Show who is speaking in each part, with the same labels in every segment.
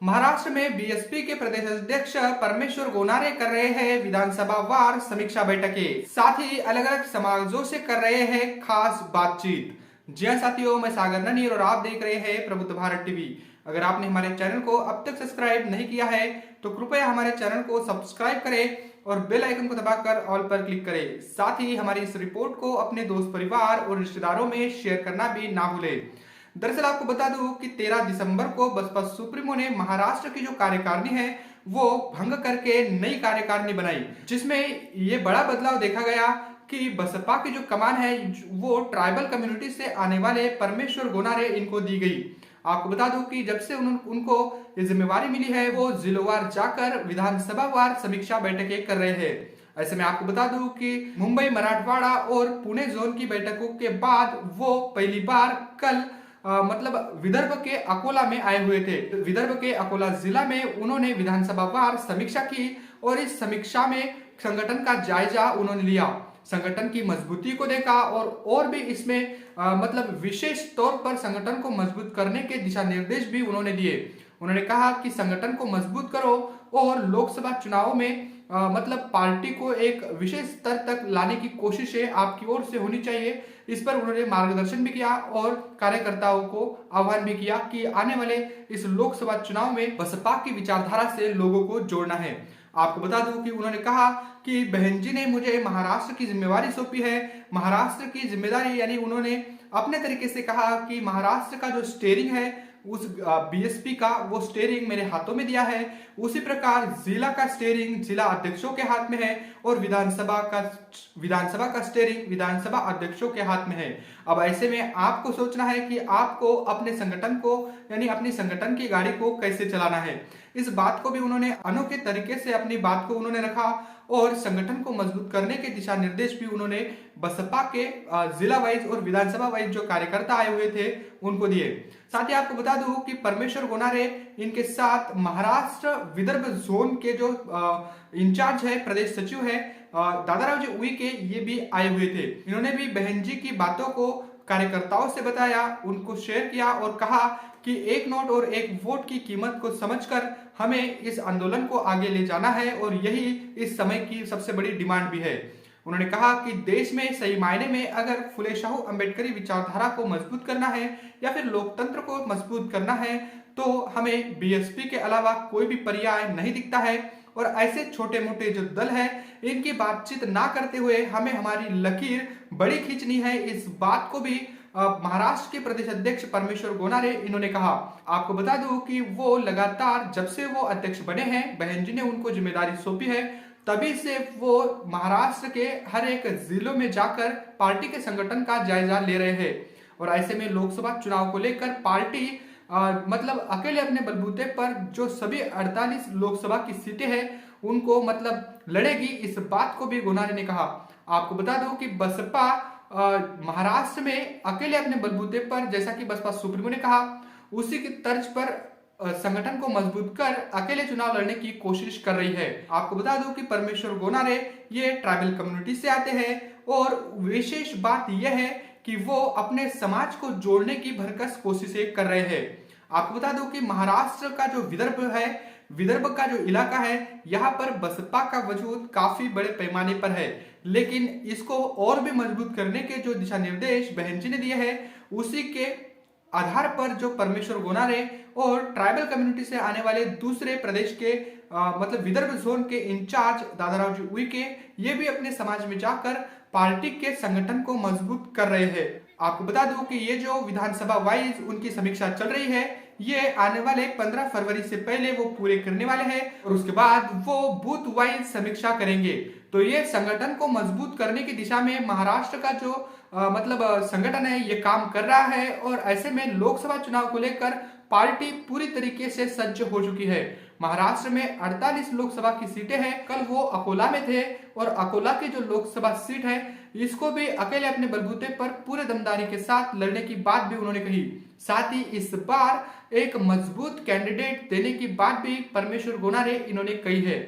Speaker 1: महाराष्ट्र में बीएसपी के प्रदेश अध्यक्ष परमेश्वर गोनारे कर रहे हैं विधानसभा वार समीक्षा बैठकें, साथ ही अलग अलग समाजों से कर रहे हैं खास बातचीत। जी हाँ साथियों, मैं सागर ननीर और आप देख रहे हैं प्रबुद्ध भारत टीवी। अगर आपने हमारे चैनल को अब तक सब्सक्राइब नहीं किया है तो कृपया हमारे चैनल को सब्सक्राइब करें और बेल आइकन को दबाकर ऑल पर क्लिक करें। साथ ही हमारी इस रिपोर्ट को अपने दोस्त, परिवार और रिश्तेदारों में शेयर करना भी ना भूलें। दरअसल आपको बता दूं कि 13 दिसंबर को बसपा सुप्रीमो ने महाराष्ट्र की जो कार्यकारिणी है वो भंग करके नई कार्यकारिणी बनाई, जिसमें ये बड़ा बदलाव देखा गया कि बसपा की जो कमान है वो ट्राइबल कम्युनिटी से आने वाले परमेश्वर गोनारे इनको दी गई। आपको बता दूं कि जब से उनको ये जिम्मेवारी मिली है वो जिलोवार जाकर विधानसभा वार समीक्षा बैठकें कर रहे हैं। ऐसे में आपको बता दूं कि मुंबई, मराठवाड़ा और पुणे जोन की बैठकों के बाद वो पहली बार कल मतलब विदर्भ के अकोला में आए हुए थे। विदर्भ के अकोला जिला में उन्होंने विधानसभा वार समीक्षा की और इस समीक्षा में संगठन का जायजा उन्होंने लिया, संगठन की मजबूती को देखा और भी इसमें मतलब विशेष तौर पर संगठन को मजबूत करने के दिशा निर्देश भी उन्होंने दिए। उन्होंने कहा कि संगठन को मजबूत करो और लोकसभा चुनाव में मतलब पार्टी को एक विशेष स्तर तक लाने की कोशिशें आपकी ओर से होनी चाहिए। इस पर उन्होंने मार्गदर्शन भी किया और कार्यकर्ताओं को आह्वान भी किया कि आने वाले इस लोकसभा चुनाव में बसपा की विचारधारा से लोगों को जोड़ना है। आपको बता दूं कि उन्होंने कहा कि बहन जी ने मुझे महाराष्ट्र की जिम्मेवारी सौंपी है। महाराष्ट्र की जिम्मेदारी यानी उन्होंने अपने तरीके से कहा कि महाराष्ट्र का जो स्टेयरिंग है उस बीएसपी का वो स्टेयरिंग मेरे हाथों में दिया है। उसी प्रकार जिला का स्टेयरिंग जिला अध्यक्षों के हाथ में है और विधानसभा का स्टेयरिंग विधानसभा अध्यक्षों के हाथ में है। अब ऐसे में आपको सोचना है कि आपको अपने संगठन को यानी अपनी संगठन की गाड़ी को कैसे चलाना है। इस बात को भी उन्होंने अनोखे तरीके से अपनी बात को उन्होंने रखा और संगठन को मजबूत करने के दिशा निर्देश भी उन्होंने बसपा के जिला वाइज और विधानसभा वाइज जो कार्यकर्ता आए हुए थे उनको दिए। साथ ही आपको बता दूं कि परमेश्वर गोनारे इनके साथ महाराष्ट्र विदर्भ जोन के जो इंचार्ज है, प्रदेश सचिव है दादाराव जी उईके, ये भी आए हुए थे। इन्होंने भी बहन जी की बातों को कार्यकर्ताओं से बताया, उनको शेयर किया और कहा कि एक नोट और एक वोट की कीमत को समझकर हमें इस आंदोलन को आगे ले जाना है और यही इस समय की सबसे बड़ी डिमांड भी है। उन्होंने कहा कि देश में सही मायने में अगर फुले शाहू अंबेडकरी विचारधारा को मजबूत करना है या फिर लोकतंत्र को मजबूत करना है तो हमें बीएसपी के अलावा कोई भी पर्याय नहीं दिखता है और ऐसे छोटे मोटे जो दल है इनकी बातचीत ना करते हुए हमें हमारी लकीर बड़ी खींचनी है। इस बात को भी महाराष्ट्र के प्रदेश अध्यक्ष परमेश्वर गोनारे इन्होंने कहा। आपको बता दूं कि वो लगातार जब से वो अध्यक्ष बने हैं, बहन जी ने उनको जिम्मेदारी सौंपी है, तभी से वो महाराष्ट्र के हर एक जिलों में जाकर पार्टी के संगठन का जायजा ले रहे हैं और ऐसे में लोकसभा चुनाव को लेकर पार्टी मतलब अकेले अपने बलबूते पर जो सभी 48 लोकसभा की सीटें हैं उनको मतलब लड़ेगी, इस बात को भी गोनारे ने कहा। आपको बता दूं कि बसपा महाराष्ट्र में अकेले अपने बलबूते पर, जैसा कि बसपा सुप्रीमो ने कहा, उसी की तर्ज पर संगठन को मजबूत कर अकेले चुनाव लड़ने की कोशिश कर रही है। आपको बता दूं कि परमेश्वर गोनारे ये ट्राइबल कम्युनिटी से आते हैं और विशेष बात यह है कि वो अपने समाज को जोड़ने की भरकस कोशिशें कर रहे हैं। आपको बता दूं कि महाराष्ट्र का जो विदर्भ है, विदर्भ का जो इलाका है, यहाँ पर बसपा का वजूद काफी बड़े पैमाने पर है, लेकिन इसको और भी मजबूत करने के जो दिशा निर्देश बहन जी ने दिए हैं उसी के आधार पर जो परमेश्वर गोनारे और ट्राइबल कम्युनिटी से आने वाले दूसरे प्रदेश के मतलब विदर्भ जोन के इंचार्ज दादाराव जी उईके ये भी अपने समाज में जाकर पार्टी के संगठन को मजबूत कर रहे हैं। आपको बता दूं कि ये जो विधानसभा वाइज उनकी समीक्षा चल रही है ये आने वाले 15 फरवरी से पहले वो पूरे करने वाले हैं और उसके बाद वो बूथ वाइज समीक्षा करेंगे। तो ये संगठन को मजबूत करने की दिशा में महाराष्ट्र का जो मतलब संगठन है ये काम कर रहा है और ऐसे में लोकसभा चुनाव को लेकर पार्टी पूरी तरीके से सज्ज हो चुकी है। महाराष्ट्र में 48 लोकसभा की सीटें हैं। कल वो अकोला में थे और अकोला की जो लोकसभा सीट है इसको भी अकेले अपने बलबूते पर पूरे दमदारी के साथ लड़ने की बात भी उन्होंने कही। साथ ही इस बार एक मजबूत कैंडिडेट देने की बात भी परमेश्वर गोनारे इन्होंने कही है।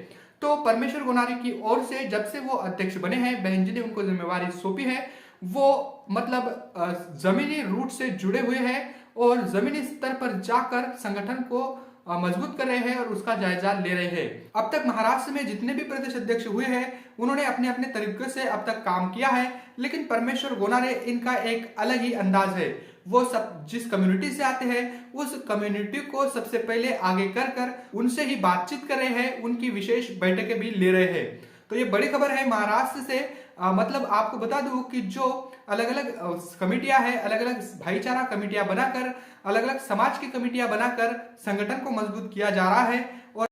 Speaker 1: तो परमेश्वर गोनारे की ओर से जब से वो अध्यक्ष बने हैं, बहन जी ने उनको जिम्मेवारी सौंपी है, वो मतलब जमीनी रूट से जुड़े हुए हैं और जमीनी स्तर पर जाकर संगठन को मजबूत कर रहे हैं और उसका जायजा ले रहे हैं। अब तक महाराष्ट्र में जितने भी प्रदेश अध्यक्ष हुए हैं उन्होंने अपने अपने तरीके से अब तक काम किया है, लेकिन परमेश्वर गोनारे इनका एक अलग ही अंदाज है। वो सब जिस कम्युनिटी से आते हैं उस कम्युनिटी को सबसे पहले आगे कर उनसे ही बातचीत कर रहे हैं, उनकी विशेष बैठकें भी ले रहे हैं। तो ये बड़ी खबर है महाराष्ट्र से। मतलब आपको बता दूं कि जो अलग अलग कमिटियां हैं, अलग अलग भाईचारा कमिटियां बनाकर, अलग अलग समाज की कमिटियां बनाकर संगठन को मजबूत किया जा रहा है। और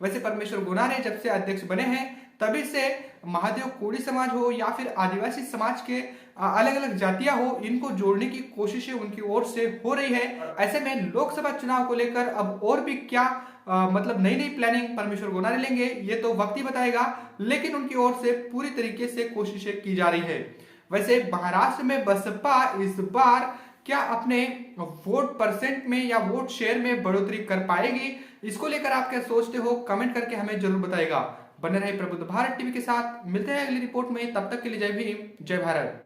Speaker 1: वैसे परमेश्वर गोनारे जब से अध्यक्ष बने हैं तभी से महादेव कोड़ी समाज हो या फिर आदिवासी समाज के अलग अलग जातियां हो, इनको जोड़ने की कोशिशें उनकी ओर से हो रही है। ऐसे में लोकसभा चुनाव को लेकर अब और भी क्या मतलब नई नई प्लानिंग परमेश्वर गोनारे लेंगे ये तो वक्त ही बताएगा, लेकिन उनकी ओर से पूरी तरीके से कोशिशें की जा रही है। वैसे महाराष्ट्र में बसपा इस बार क्या अपने वोट परसेंट में या वोट शेयर में बढ़ोतरी कर पाएगी, इसको लेकर आप क्या सोचते हो कमेंट करके हमें जरूर बताएगा। बने रहे प्रबुद्ध भारत टीवी के साथ, मिलते हैं अगली रिपोर्ट में, तब तक के लिए जय भीम जय भारत।